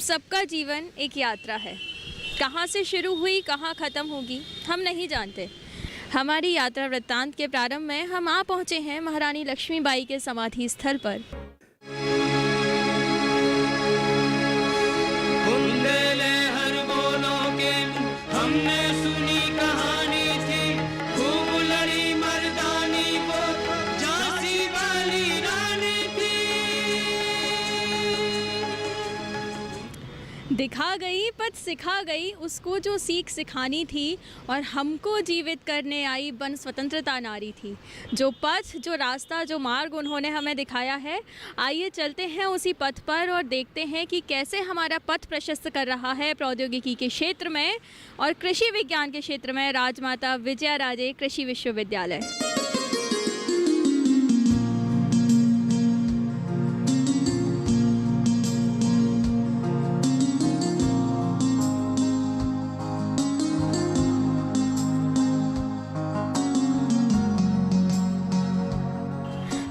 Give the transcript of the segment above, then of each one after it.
सबका जीवन एक यात्रा है। कहाँ से शुरू हुई, कहाँ ख़त्म होगी, हम नहीं जानते। हमारी यात्रा वृत्तांत के प्रारंभ में हम आ पहुँचे हैं महारानी लक्ष्मीबाई के समाधि स्थल पर। हमने सुनी कहानी थी, खूब लड़ी मर्दानी, वो झांसी वाली रानी थी। दिखा गई पथ सिखा गई उसको जो सीख सिखानी थी, और हमको जीवित करने आई बन स्वतंत्रता नारी थी। जो पथ, जो रास्ता, जो मार्ग उन्होंने हमें दिखाया है, आइए चलते हैं उसी पथ पर और देखते हैं कि कैसे हमारा पथ प्रशस्त कर रहा है प्रौद्योगिकी के क्षेत्र में और कृषि विज्ञान के क्षेत्र में राजमाता विजयाराजे कृषि विश्वविद्यालय।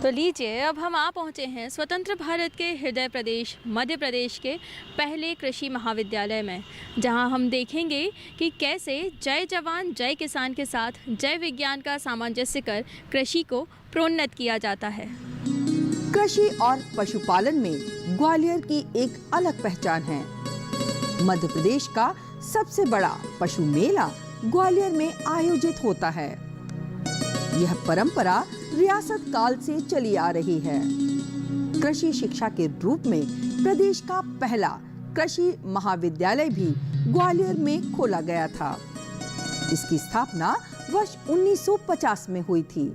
तो लीजिए, अब हम आ पहुँचे हैं स्वतंत्र भारत के हृदय प्रदेश मध्य प्रदेश के पहले कृषि महाविद्यालय में, जहां हम देखेंगे कि कैसे जय जवान जय किसान के साथ जय विज्ञान का सामंजस्य कर कृषि को प्रोन्नत किया जाता है। कृषि और पशुपालन में ग्वालियर की एक अलग पहचान है। मध्य प्रदेश का सबसे बड़ा पशु मेला ग्वालियर में आयोजित होता है। यह परंपरा रियासत काल से चली आ रही है। कृषि शिक्षा के रूप में प्रदेश का पहला कृषि महाविद्यालय भी ग्वालियर में खोला गया था। इसकी स्थापना वर्ष 1950 में हुई थी।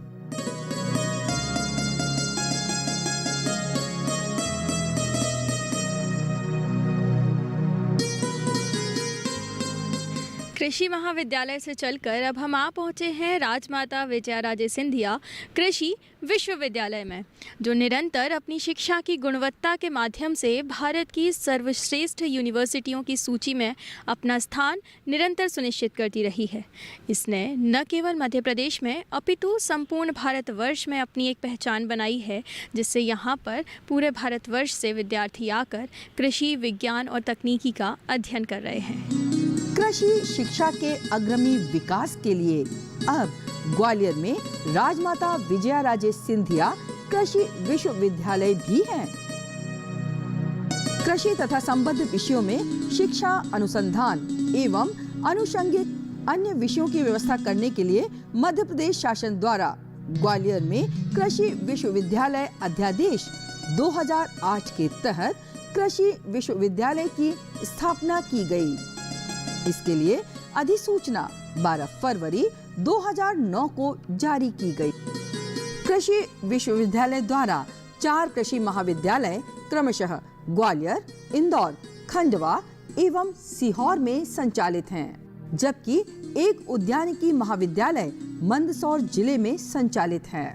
कृषि महाविद्यालय से चलकर अब हम आ पहुँचे हैं राजमाता विजयाराजे सिंधिया कृषि विश्वविद्यालय में, जो निरंतर अपनी शिक्षा की गुणवत्ता के माध्यम से भारत की सर्वश्रेष्ठ यूनिवर्सिटियों की सूची में अपना स्थान निरंतर सुनिश्चित करती रही है। इसने न केवल मध्य प्रदेश में अपितु संपूर्ण भारतवर्ष में अपनी एक पहचान बनाई है, जिससे यहाँ पर पूरे भारतवर्ष से विद्यार्थी आकर कृषि विज्ञान और तकनीकी का अध्ययन कर रहे हैं। कृषि शिक्षा के अग्रणी विकास के लिए अब ग्वालियर में राजमाता विजयाराजे सिंधिया कृषि विश्वविद्यालय भी है। कृषि तथा संबद्ध विषयों में शिक्षा, अनुसंधान एवं अनुषंगिक अन्य विषयों की व्यवस्था करने के लिए मध्य प्रदेश शासन द्वारा ग्वालियर में कृषि विश्वविद्यालय अध्यादेश 2008 के तहत कृषि विश्वविद्यालय की स्थापना की गई। इसके लिए अधिसूचना 12 फरवरी 2009 को जारी की गई। कृषि विश्वविद्यालय द्वारा 4 कृषि महाविद्यालय क्रमशः ग्वालियर, इंदौर, खंडवा एवं सीहोर में संचालित हैं, जबकि एक उद्यानिकी महाविद्यालय मंदसौर जिले में संचालित है।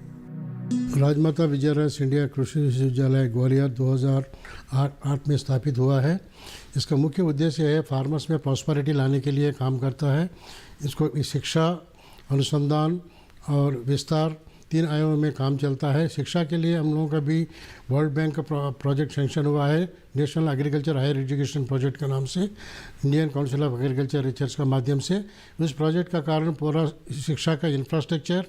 राजमाता विजयाराजे सिंधिया कृषि विश्वविद्यालय ग्वालियर 2008 में स्थापित हुआ है। इसका मुख्य उद्देश्य है फार्मर्स में प्रॉस्पेरिटी लाने के लिए काम करता है। इसको शिक्षा, अनुसंधान और विस्तार 3 आयामों में काम चलता है। शिक्षा के लिए हम लोगों का भी वर्ल्ड बैंक का प्रोजेक्ट सेंक्शन हुआ है, National agriculture higher education project के नाम से, Indian Council of Agriculture Research का माध्यम से। उस प्रोजेक्ट का कारण पूरा शिक्षा का इंफ्रास्ट्रक्चर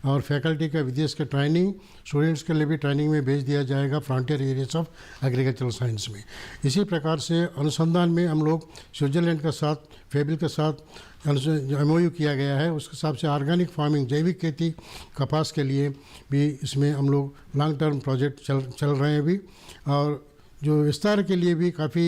और फैकल्टी का विदेश का ट्रेनिंग, स्टूडेंट्स के लिए भी ट्रेनिंग में भेज दिया जाएगा frontier areas of agricultural science में। इसी प्रकार से अनुसंधान में हम लोग स्विट्जरलैंड के साथ, फेबिल के साथ MOU किया गया है। उसके हिसाब से ऑर्गेनिक फार्मिंग, जैविक खेती, कपास के लिए भी इसमें हम लोग लॉन्ग टर्म प्रोजेक्ट चल रहे हैं अभी। और जो विस्तार के लिए भी काफ़ी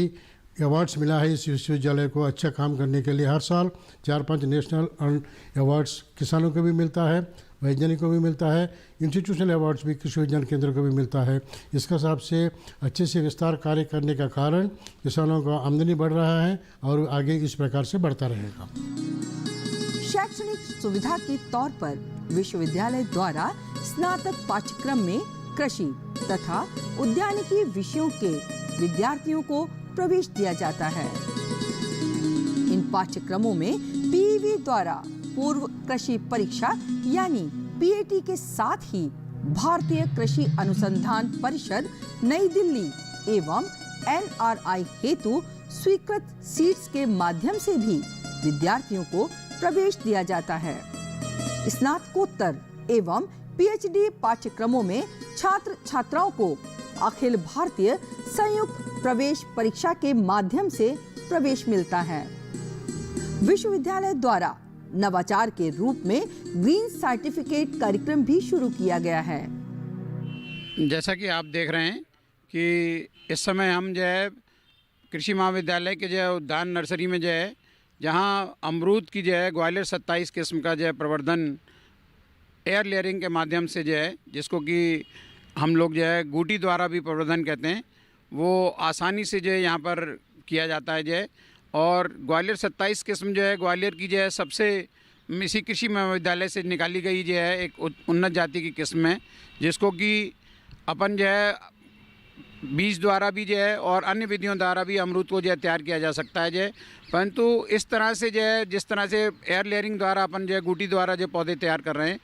अवार्ड्स मिला है इस विश्वविद्यालय को अच्छा काम करने के लिए। हर साल 4-5 नेशनल अवार्ड्स किसानों को भी मिलता है, वैज्ञानिकों को भी मिलता है, इंस्टीट्यूशनल अवार्ड्स भी कृषि विज्ञान केंद्र को भी मिलता है। इसके हिसाब से अच्छे से विस्तार कार्य करने का कारण किसानों का आमदनी बढ़ रहा है और आगे इस प्रकार से बढ़ता रहेगा। शैक्षणिक सुविधा के तौर पर विश्वविद्यालय द्वारा स्नातक पाठ्यक्रम में कृषि तथा उद्यानिकी विषयों के विद्यार्थियों को प्रवेश दिया जाता है। इन पाठ्यक्रमों में पीवी द्वारा पूर्व कृषि परीक्षा यानी PAT के साथ ही भारतीय कृषि अनुसंधान परिषद नई दिल्ली एवं NRI हेतु स्वीकृत सीट्स के माध्यम से भी विद्यार्थियों को प्रवेश दिया जाता है। स्नातकोत्तर एवं पीएचडी पाठ्यक्रमों में छात्र छात्राओं को अखिल भारतीय संयुक्त प्रवेश परीक्षा के माध्यम से प्रवेश मिलता है। विश्वविद्यालय द्वारा नवाचार के रूप में ग्रीन सर्टिफिकेट कार्यक्रम भी शुरू किया गया है। जैसा कि आप देख रहे हैं कि इस समय हम जो है कृषि महाविद्यालय के जो है उद्यान नर्सरी में जो है, जहां अमरूद की जो है ग्वालियर 27 किस्म का जो है प्रवर्धन एयर लेयरिंग के माध्यम से जो है, जिसको कि हम लोग जो है गूटी द्वारा भी प्रवर्धन कहते हैं, वो आसानी से जो है यहाँ पर किया जाता है जो है। और ग्वालियर 27 किस्म जो है ग्वालियर की जो है सबसे इसी कृषि महाविद्यालय से निकाली गई जो है एक उन्नत जाति की किस्म है, जिसको कि अपन जो है बीज द्वारा भी जो है और अन्य विधियों द्वारा भी अमरूद को जो है तैयार किया जा सकता है जो है। परंतु इस तरह से जो है जिस तरह से एयर लेयरिंग द्वारा अपन जो है गूटी द्वारा जो पौधे तैयार कर रहे हैं,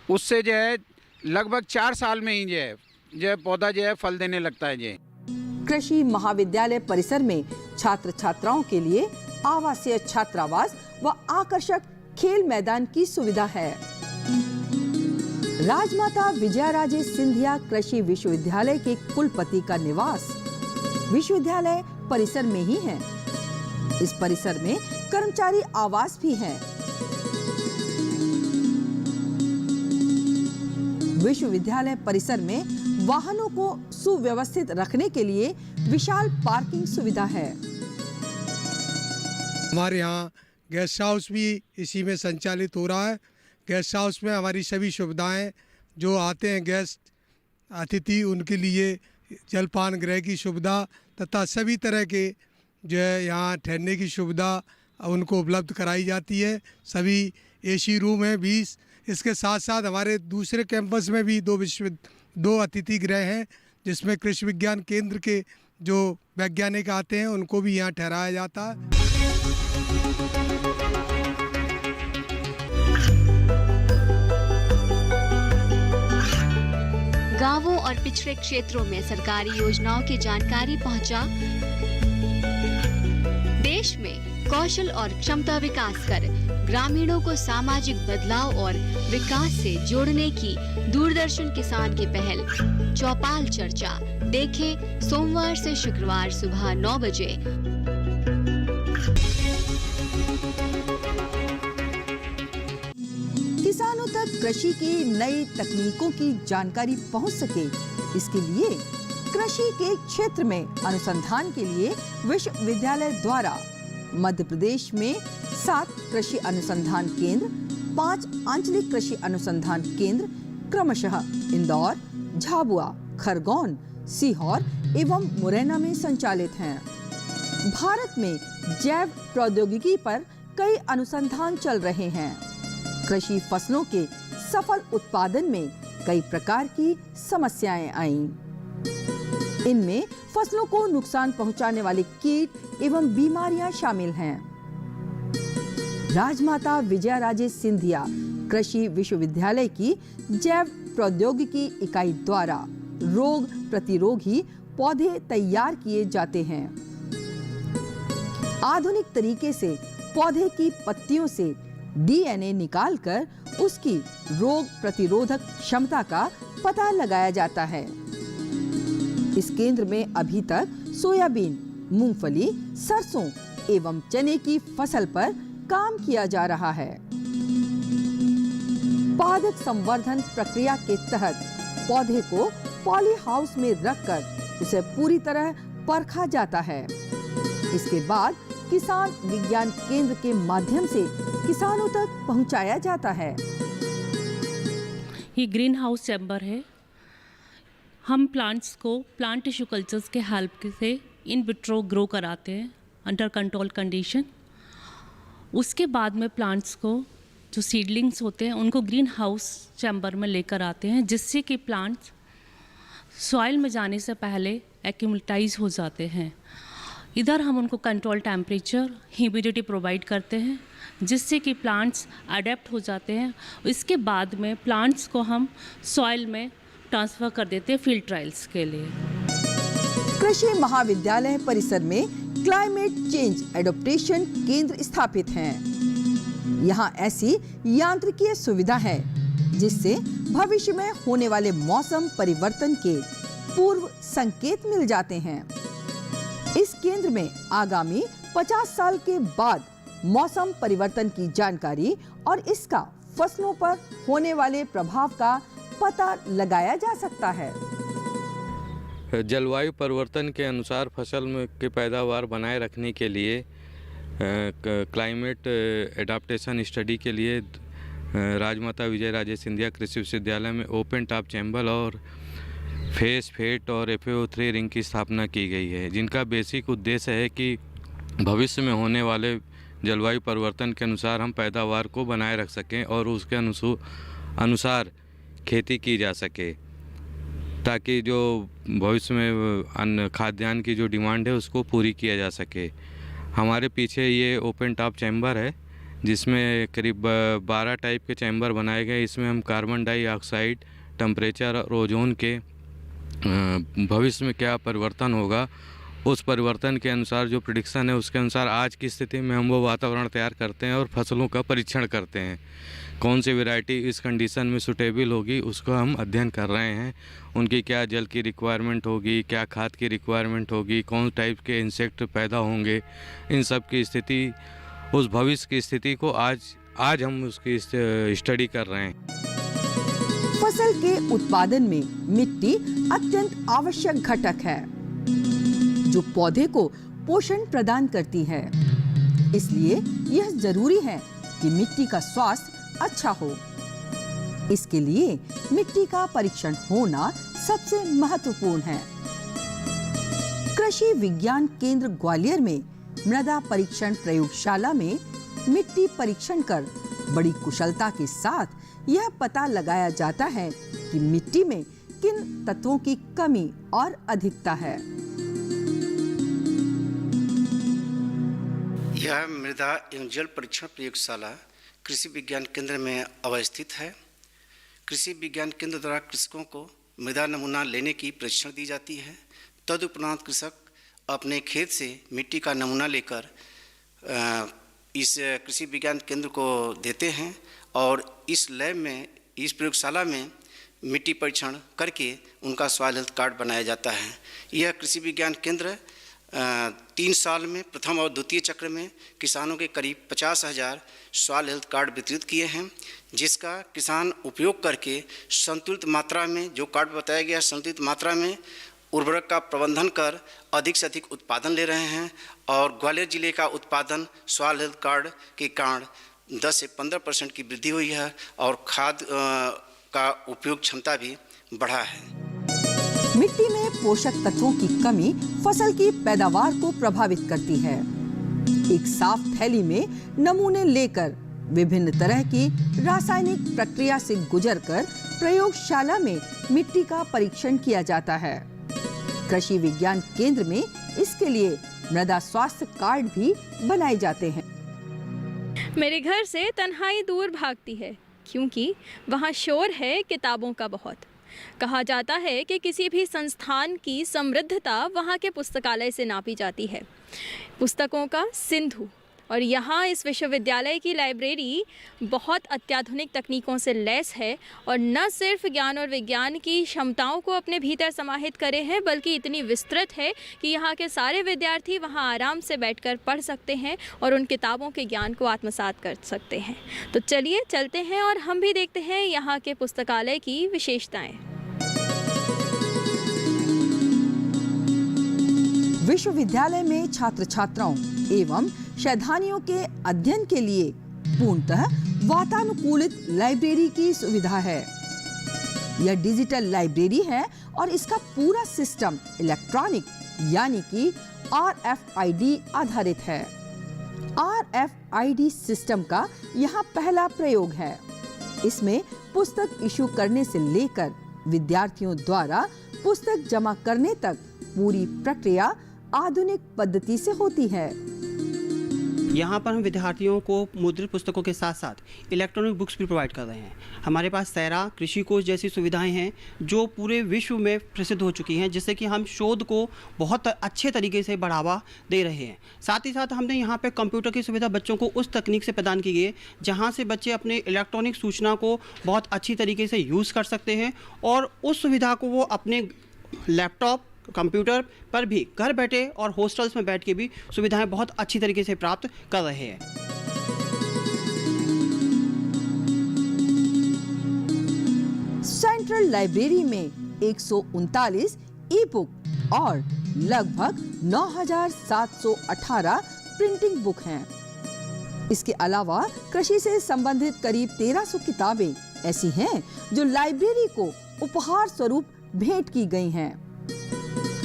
उससे जो है लगभग 4 साल में ही जो है पौधा जो है फल देने लगता है। कृषि महाविद्यालय परिसर में छात्र छात्राओं के लिए आवासीय छात्रावास व आकर्षक खेल मैदान की सुविधा है। राजमाता विजयाराजे सिंधिया कृषि विश्वविद्यालय के कुलपति का निवास विश्वविद्यालय परिसर में ही है। इस परिसर में कर्मचारी आवास भी है। विश्वविद्यालय परिसर में वाहनों को सुव्यवस्थित रखने के लिए विशाल पार्किंग सुविधा है। हमारे यहाँ गेस्ट हाउस भी इसी में संचालित हो रहा है। गेस्ट हाउस में हमारी सभी सुविधाएं, जो आते हैं गेस्ट अतिथि उनके लिए जलपान गृह की सुविधा तथा सभी तरह के जो है यहाँ ठहरने की सुविधा उनको उपलब्ध कराई जाती है। सभी एसी रूम हैं 20। इसके साथ साथ हमारे दूसरे कैंपस में भी 2 अतिथि गृह हैं, जिसमें कृषि विज्ञान केंद्र के जो वैज्ञानिक आते हैं उनको भी यहाँ ठहराया जाता है। गांवों और पिछड़े क्षेत्रों में सरकारी योजनाओं की जानकारी पहुंचा। देश में कौशल और क्षमता विकास कर ग्रामीणों को सामाजिक बदलाव और विकास से जोड़ने की दूरदर्शन किसान की पहल चौपाल चर्चा देखें सोमवार से शुक्रवार सुबह 9 बजे। किसानों तक कृषि की नई तकनीकों की जानकारी पहुंच सके, इसके लिए कृषि के क्षेत्र में अनुसंधान के लिए विश्वविद्यालय द्वारा मध्य प्रदेश में 7 कृषि अनुसंधान केंद्र, 5 आंचलिक कृषि अनुसंधान केंद्र क्रमशः इंदौर, झाबुआ, खरगोन, सीहोर एवं मुरैना में संचालित हैं। भारत में जैव प्रौद्योगिकी पर कई अनुसंधान चल रहे हैं। कृषि फसलों के सफल उत्पादन में कई प्रकार की समस्याएं आईं। इनमें फसलों को नुकसान पहुंचाने वाले कीट एवं बीमारियां शामिल हैं। राजमाता विजयाराजे सिंधिया कृषि विश्वविद्यालय की जैव प्रौद्योगिकी इकाई द्वारा रोग प्रतिरोधी पौधे तैयार किए जाते हैं। आधुनिक तरीके से पौधे की पत्तियों से डीएनए निकालकर उसकी रोग प्रतिरोधक क्षमता का पता लगाया जाता है। इस केंद्र में अभी तक सोयाबीन, मूंगफली, सरसों एवं चने की फसल पर काम किया जा रहा है। पादप संवर्धन प्रक्रिया के तहत पौधे को पॉली हाउस में रखकर उसे पूरी तरह परखा जाता है। इसके बाद किसान विज्ञान केंद्र के माध्यम से किसानों तक पहुंचाया जाता है। ये ग्रीन हाउस चैम्बर है। हम प्लांट्स को प्लांट टिश्यू कल्चर्स के हेल्प से इन विट्रो ग्रो कराते हैं अंडर कंट्रोल कंडीशन। उसके बाद में प्लांट्स को जो सीडलिंग्स होते हैं उनको ग्रीन हाउस चैम्बर में लेकर आते हैं, जिससे कि प्लांट्स सॉइल में जाने से पहले एक्यूमुलेटाइज हो जाते हैं। इधर हम उनको कंट्रोल टेम्परेचर, ह्यूमिडिटी प्रोवाइड करते हैं, जिससे कि प्लांट्स अडेप्ट हो जाते हैं। इसके बाद में प्लांट्स को हम सॉइल में ट्रांसफ़र कर देते हैं फील्ड ट्रायल्स के लिए। कृषि महाविद्यालय परिसर में क्लाइमेट चेंज एडॉप्टेशन केंद्र स्थापित हैं। यहाँ ऐसी यांत्रिकीय सुविधा है जिससे भविष्य में होने वाले मौसम परिवर्तन के पूर्व संकेत मिल जाते हैं। इस केंद्र में आगामी 50 साल के बाद मौसम परिवर्तन की जानकारी और इसका फसलों पर होने वाले प्रभाव का पता लगाया जा सकता है। जलवायु परिवर्तन के अनुसार फसल में की पैदावार बनाए रखने के लिए क्लाइमेट एडाप्टेशन स्टडी के लिए राजमाता विजय राजे सिंधिया कृषि विश्वविद्यालय में ओपन टॉप चैम्बर और फेस फेट और FAO3 रिंग की स्थापना की गई है, जिनका बेसिक उद्देश्य है कि भविष्य में होने वाले जलवायु परिवर्तन के अनुसार हम पैदावार को बनाए रख सकें और उसके अनुसार खेती की जा सके, ताकि जो भविष्य में अन्न खाद्यान्न की जो डिमांड है उसको पूरी किया जा सके। हमारे पीछे ये ओपन टॉप चैम्बर है जिसमें करीब 12 टाइप के चैम्बर बनाए गए। इसमें हम कार्बन डाइऑक्साइड, टेम्परेचर और ओजोन के भविष्य में क्या परिवर्तन होगा उस परिवर्तन के अनुसार जो प्रेडिक्शन है उसके अनुसार आज की स्थिति में हम वो वातावरण तैयार करते हैं और फसलों का परीक्षण करते हैं। कौन सी वैरायटी इस कंडीशन में सूटेबल होगी उसको हम अध्ययन कर रहे हैं। उनकी क्या जल की रिक्वायरमेंट होगी, क्या खाद की रिक्वायरमेंट होगी, कौन टाइप के इंसेक्ट पैदा होंगे, इन सब की स्थिति, उस भविष्य की स्थिति को आज हम उसकी स्टडी कर रहे हैं। फसल के उत्पादन में मिट्टी अत्यंत आवश्यक घटक है जो पौधे को पोषण प्रदान करती है। इसलिए यह जरूरी है कि मिट्टी का स्वास्थ्य अच्छा हो। इसके लिए मिट्टी का परीक्षण होना सबसे महत्वपूर्ण है। कृषि विज्ञान केंद्र ग्वालियर में मृदा परीक्षण प्रयोगशाला में मिट्टी परीक्षण कर बड़ी कुशलता के साथ यह पता लगाया जाता है कि मिट्टी में किन तत्वों की कमी और अधिकता है। यह मृदा एवं जल परीक्षण प्रयोगशाला कृषि विज्ञान केंद्र में अवस्थित है। कृषि विज्ञान केंद्र द्वारा कृषकों को मृदा नमूना लेने की प्रशिक्षण दी जाती है। तदुपरांत कृषक अपने खेत से मिट्टी का नमूना लेकर इस कृषि विज्ञान केंद्र को देते हैं और इस लैब में, इस प्रयोगशाला में मिट्टी परीक्षण करके उनका सॉइल हेल्थ कार्ड बनाया जाता है। यह कृषि विज्ञान केंद्र 3 साल में प्रथम और द्वितीय चक्र में किसानों के करीब 50,000 सॉइल हेल्थ कार्ड वितरित किए हैं, जिसका किसान उपयोग करके संतुलित मात्रा में, जो कार्ड बताया गया संतुलित मात्रा में उर्वरक का प्रबंधन कर अधिक से अधिक उत्पादन ले रहे हैं। और ग्वालियर जिले का उत्पादन सॉइल हेल्थ कार्ड के कारण 10 से 15% की वृद्धि हुई है और खाद का उपयोग क्षमता भी बढ़ा है। मिट्टी में पोषक तत्वों की कमी फसल की पैदावार को प्रभावित करती है। एक साफ थैली में नमूने लेकर विभिन्न तरह की रासायनिक प्रक्रिया से गुजरकर प्रयोगशाला में मिट्टी का परीक्षण किया जाता है। कृषि विज्ञान केंद्र में इसके लिए मृदा स्वास्थ्य कार्ड भी बनाए जाते हैं। मेरे घर से तन्हाई दूर भागती है क्योंकि वहाँ शोर है किताबों का बहुत। कहा जाता है कि किसी भी संस्थान की समृद्धता वहाँ के पुस्तकालय से नापी जाती है। पुस्तकों का सिंधु। और यहाँ इस विश्वविद्यालय की लाइब्रेरी बहुत अत्याधुनिक तकनीकों से लैस है और न सिर्फ ज्ञान और विज्ञान की क्षमताओं को अपने भीतर समाहित करे हैं, बल्कि इतनी विस्तृत है कि यहाँ के सारे विद्यार्थी वहाँ आराम से बैठकर पढ़ सकते हैं और उन किताबों के ज्ञान को आत्मसात कर सकते हैं। तो चलिए चलते हैं और हम भी देखते हैं यहाँ के पुस्तकालय की विशेषताएँ। विश्वविद्यालय में छात्र छात्राओं एवं शैधानियों के अध्ययन के लिए पूर्णतः वातानुकूलित लाइब्रेरी की सुविधा है। यह डिजिटल लाइब्रेरी है और इसका पूरा सिस्टम इलेक्ट्रॉनिक यानी कि RFID आधारित है। RFID सिस्टम का यहाँ पहला प्रयोग है। इसमें पुस्तक इशू करने से लेकर विद्यार्थियों द्वारा पुस्तक जमा करने तक पूरी प्रक्रिया आधुनिक पद्धति से होती है। यहाँ पर हम विद्यार्थियों को मुद्रित पुस्तकों के साथ साथ इलेक्ट्रॉनिक बुक्स भी प्रोवाइड कर रहे हैं। हमारे पास सैरा कृषि कोश जैसी सुविधाएं हैं जो पूरे विश्व में प्रसिद्ध हो चुकी हैं, जिससे कि हम शोध को बहुत अच्छे तरीके से बढ़ावा दे रहे हैं। साथ ही साथ हमने यहाँ पे कंप्यूटर की सुविधा बच्चों को उस तकनीक से प्रदान की गई है जहाँ से बच्चे अपने इलेक्ट्रॉनिक सूचना को बहुत अच्छी तरीके से यूज़ कर सकते हैं और उस सुविधा को वो अपने लैपटॉप कंप्यूटर पर भी घर बैठे और हॉस्टल्स में बैठ के भी सुविधाएं बहुत अच्छी तरीके से प्राप्त कर रहे हैं। सेंट्रल लाइब्रेरी में 139 ई बुक और लगभग 9,718 प्रिंटिंग बुक हैं। इसके अलावा कृषि से संबंधित करीब 1300 किताबें ऐसी हैं जो लाइब्रेरी को उपहार स्वरूप भेंट की गई हैं।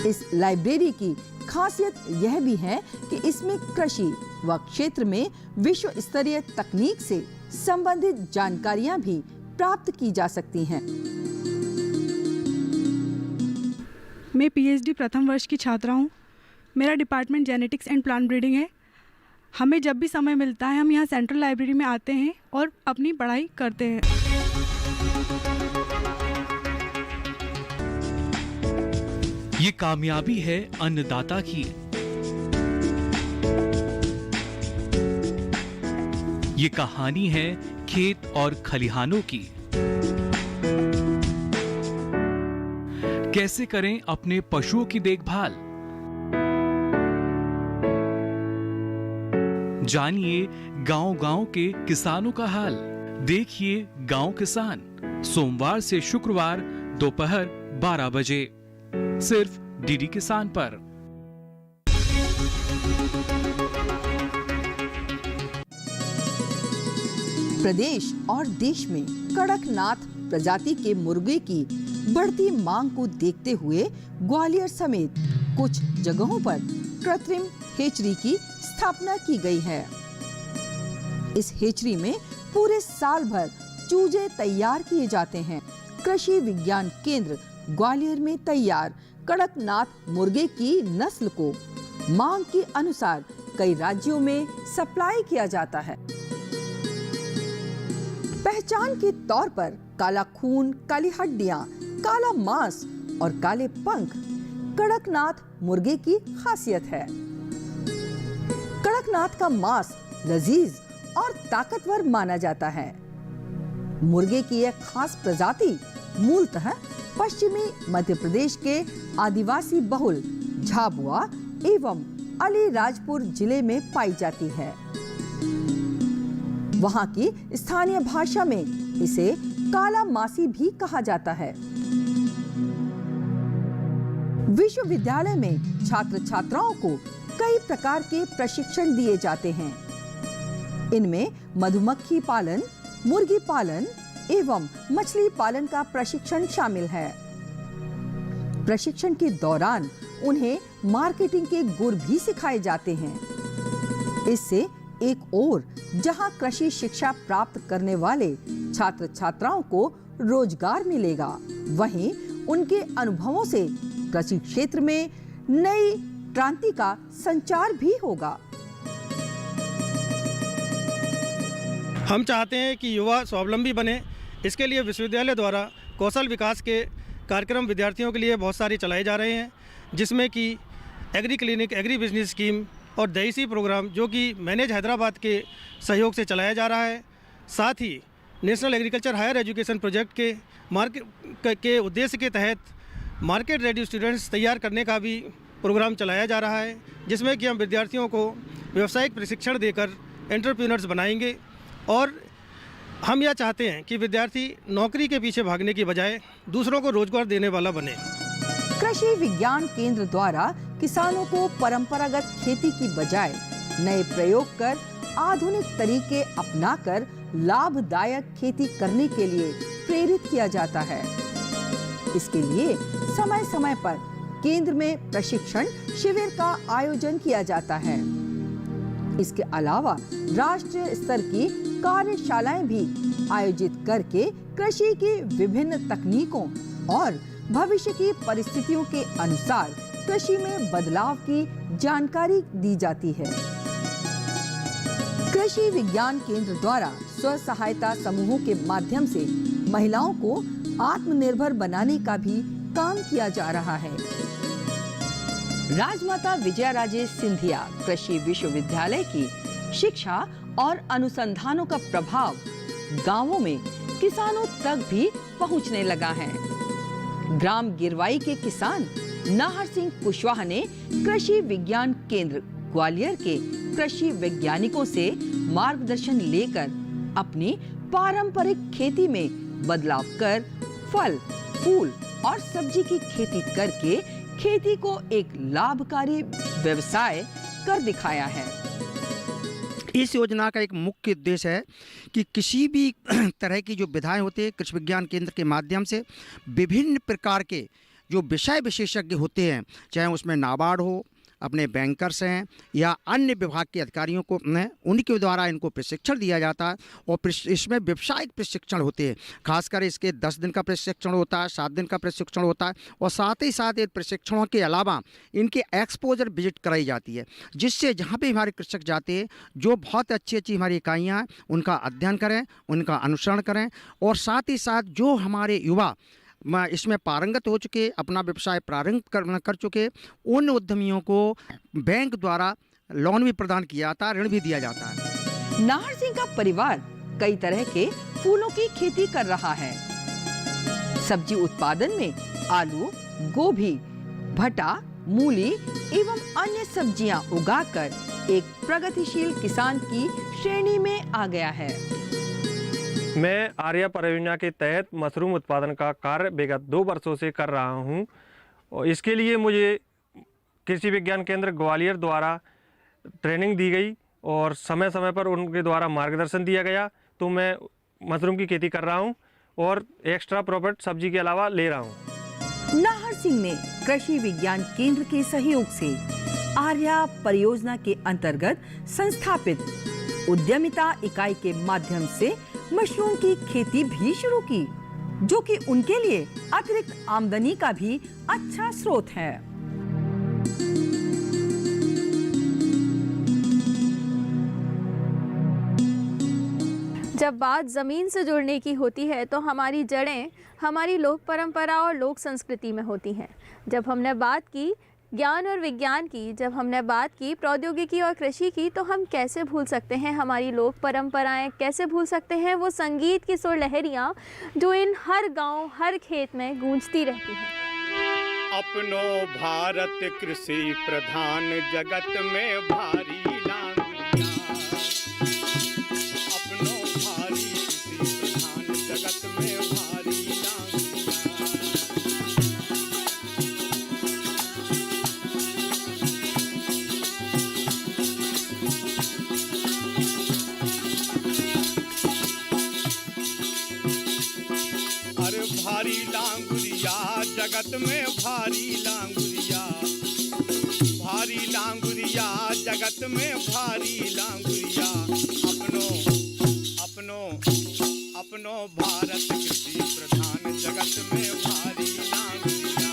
इस लाइब्रेरी की खासियत यह भी है कि इसमें कृषि व क्षेत्र में विश्व स्तरीय तकनीक से संबंधित जानकारियां भी प्राप्त की जा सकती हैं। मैं पीएचडी प्रथम वर्ष की छात्रा हूं। मेरा department genetics and plant breeding है। हमें जब भी समय मिलता है हम यहाँ सेंट्रल लाइब्रेरी में आते हैं और अपनी पढ़ाई करते हैं। ये कामयाबी है अन्नदाता की। ये कहानी है खेत और खलिहानों की। कैसे करें अपने पशुओं की देखभाल, जानिए गांव-गांव के किसानों का हाल। देखिए गांव किसान, सोमवार से शुक्रवार दोपहर 12 बजे सिर्फ डीडी किसान पर। प्रदेश और देश में कड़कनाथ प्रजाति के मुर्गे की बढ़ती मांग को देखते हुए ग्वालियर समेत कुछ जगहों पर कृत्रिम हेचरी की स्थापना की गई है। इस हेचरी में पूरे साल भर चूजे तैयार किए जाते हैं। कृषि विज्ञान केंद्र ग्वालियर में तैयार कड़कनाथ मुर्गे की नस्ल को मांग के अनुसार कई राज्यों में सप्लाई किया जाता है। पहचान के तौर पर काला खून, काली हड्डियां, काला मांस और काले पंख कड़कनाथ मुर्गे की खासियत है। कड़कनाथ का मांस लजीज और ताकतवर माना जाता है। मुर्गे की यह खास प्रजाति मूलतः पश्चिमी मध्य प्रदेश के आदिवासी बहुल झाबुआ एवं अलीराजपुर जिले में पाई जाती है। वहां की स्थानीय भाषा में इसे काला मासी भी कहा जाता है। विश्वविद्यालय में छात्र छात्राओं को कई प्रकार के प्रशिक्षण दिए जाते हैं। इनमें मधुमक्खी पालन, मुर्गी पालन एवं मछली पालन का प्रशिक्षण शामिल है। प्रशिक्षण के दौरान उन्हें मार्केटिंग के गुर भी सिखाए जाते हैं। इससे एक ओर जहां कृषि शिक्षा प्राप्त करने वाले छात्र छात्राओं को रोजगार मिलेगा, वहीं उनके अनुभवों से कृषि क्षेत्र में नई क्रांति का संचार भी होगा। हम चाहते हैं कि युवा स्वावलंबी बने। इसके लिए विश्वविद्यालय द्वारा कौशल विकास के कार्यक्रम विद्यार्थियों के लिए बहुत सारे चलाए जा रहे हैं, जिसमें कि agree clinic, agri business scheme और दहीसी प्रोग्राम जो कि मैनेज हैदराबाद के सहयोग से चलाया जा रहा है। साथ ही national agriculture higher education project के मार्केट के उद्देश्य के तहत मार्केट रेडी स्टूडेंट्स तैयार करने का भी प्रोग्राम चलाया जा रहा है, जिसमें कि हम विद्यार्थियों को व्यावसायिक प्रशिक्षण देकर एंटरप्रेन्योर्स बनाएंगे। और हम यह चाहते हैं कि विद्यार्थी नौकरी के पीछे भागने की बजाय दूसरों को रोजगार देने वाला बने। कृषि विज्ञान केंद्र द्वारा किसानों को परंपरागत खेती की बजाय नए प्रयोग कर आधुनिक तरीके अपनाकर लाभदायक खेती करने के लिए प्रेरित किया जाता है। इसके लिए समय समय पर केंद्र में प्रशिक्षण शिविर का आयोजन किया जाता है। इसके अलावा राष्ट्रीय स्तर की कार्यशालाएं भी आयोजित करके कृषि की विभिन्न तकनीकों और भविष्य की परिस्थितियों के अनुसार कृषि में बदलाव की जानकारी दी जाती है। कृषि विज्ञान केंद्र द्वारा स्व सहायता समूहों के माध्यम से महिलाओं को आत्मनिर्भर बनाने का भी काम किया जा रहा है। राजमाता विजयाराजे सिंधिया कृषि विश्वविद्यालय की शिक्षा और अनुसंधानों का प्रभाव गांवों में किसानों तक भी पहुंचने लगा है। ग्राम गिरवाई के किसान नाहर सिंह कुशवाहा ने कृषि विज्ञान केंद्र ग्वालियर के कृषि वैज्ञानिकों से मार्गदर्शन लेकर अपनी पारंपरिक खेती में बदलाव कर फल, फूल और सब्जी की खेती करके खेती को एक लाभकारी व्यवसाय कर दिखाया है। इस योजना का एक मुख्य उद्देश्य है कि किसी भी तरह की जो विधाएं होती है कृषि विज्ञान केंद्र के माध्यम से विभिन्न प्रकार के जो विषय विशेषज्ञ होते हैं, चाहे उसमें नाबार्ड हो, अपने बैंकर्स हैं या अन्य विभाग के अधिकारियों को उनके द्वारा इनको प्रशिक्षण दिया जाता है। और इसमें व्यावसायिक प्रशिक्षण होते हैं। खासकर इसके 10 दिन का प्रशिक्षण होता है, 7 दिन का प्रशिक्षण होता है और साथ ही साथ इन प्रशिक्षणों के अलावा इनके एक्सपोजर विजिट कराई जाती है, जिससे जहाँ पे हमारे कृषक जाते हैं जो बहुत अच्छी अच्छी हमारी इकाइयाँ हैं उनका अध्ययन करें, उनका अनुसरण करें और साथ ही साथ जो हमारे युवा इसमें पारंगत हो चुके, अपना व्यवसाय प्रारंभ कर चुके, उन उद्यमियों को बैंक द्वारा लोन भी प्रदान किया जाता है, ऋण भी दिया जाता है। नाहर सिंह का परिवार कई तरह के फूलों की खेती कर रहा है। सब्जी उत्पादन में आलू, गोभी, भटा, मूली एवं अन्य सब्जियां उगाकर एक प्रगतिशील किसान की श्रेणी में आ गया है। मैं आर्या परियोजना के तहत मशरूम उत्पादन का कार्य विगत 2 वर्षों से कर रहा हूं और इसके लिए मुझे कृषि विज्ञान केंद्र ग्वालियर द्वारा ट्रेनिंग दी गई और समय समय पर उनके द्वारा मार्गदर्शन दिया गया, तो मैं मशरूम की खेती कर रहा हूं और एक्स्ट्रा प्रॉफिट सब्जी के अलावा ले रहा हूं। नाहर सिंह ने कृषि विज्ञान केंद्र के सहयोग से आर्या परियोजना के अंतर्गत संस्थापित उद्यमिता इकाई के माध्यम से मशरूम की खेती भी शुरू की, जो कि उनके लिए अतिरिक्त आमदनी का भी अच्छा स्रोत है। जब बात ज़मीन से जुड़ने की होती है तो हमारी जड़ें हमारी लोक परंपरा और लोक संस्कृति में होती हैं। जब हमने बात की ज्ञान और विज्ञान की, जब हमने बात की प्रौद्योगिकी और कृषि की, तो हम कैसे भूल सकते हैं हमारी लोक परंपराएं, कैसे भूल सकते हैं वो संगीत की सुर लहरियाँ जो इन हर गांव हर खेत में गूंजती रहती हैं। अपनो भारत कृषि प्रधान जगत में भारी लांगुरिया, अपनो भारी कृषि प्रधान जगत में भारी भारी लांगुरिया, जगत में भारी लांगुरिया, भारी लांगुरिया जगत में भारी लांगुरिया, अपनो अपनो अपनो भारत कृषि प्रधान जगत में भारी लांगुरिया।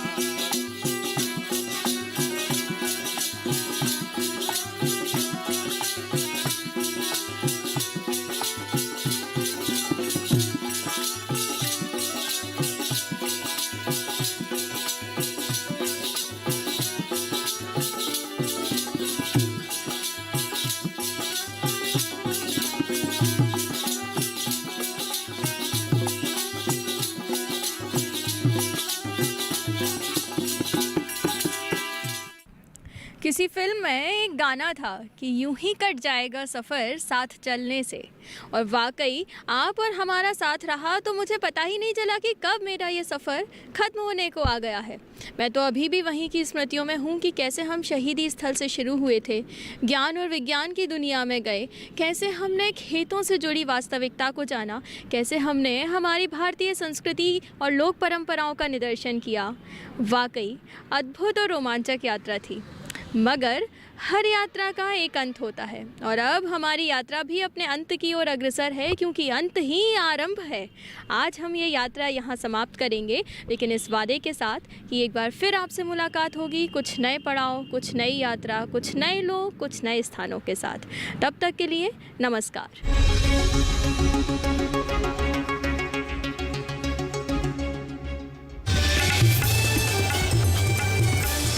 किसी फिल्म में एक गाना था कि यूं ही कट जाएगा सफ़र साथ चलने से, और वाकई आप और हमारा साथ रहा तो मुझे पता ही नहीं चला कि कब मेरा ये सफ़र ख़त्म होने को आ गया है। मैं तो अभी भी वहीं की स्मृतियों में हूँ कि कैसे हम शहीदी स्थल से शुरू हुए थे, ज्ञान और विज्ञान की दुनिया में गए, कैसे हमने खेतों से जुड़ी वास्तविकता को जाना, कैसे हमने हमारी भारतीय संस्कृति और लोक परंपराओं का निदर्शन किया। वाकई अद्भुत और रोमांचक यात्रा थी। मगर हर यात्रा का एक अंत होता है और अब हमारी यात्रा भी अपने अंत की ओर अग्रसर है, क्योंकि अंत ही आरंभ है। आज हम ये यात्रा यहाँ समाप्त करेंगे, लेकिन इस वादे के साथ कि एक बार फिर आपसे मुलाकात होगी कुछ नए पड़ाव, कुछ नई यात्रा, कुछ नए लोग, कुछ नए स्थानों के साथ। तब तक के लिए नमस्कार।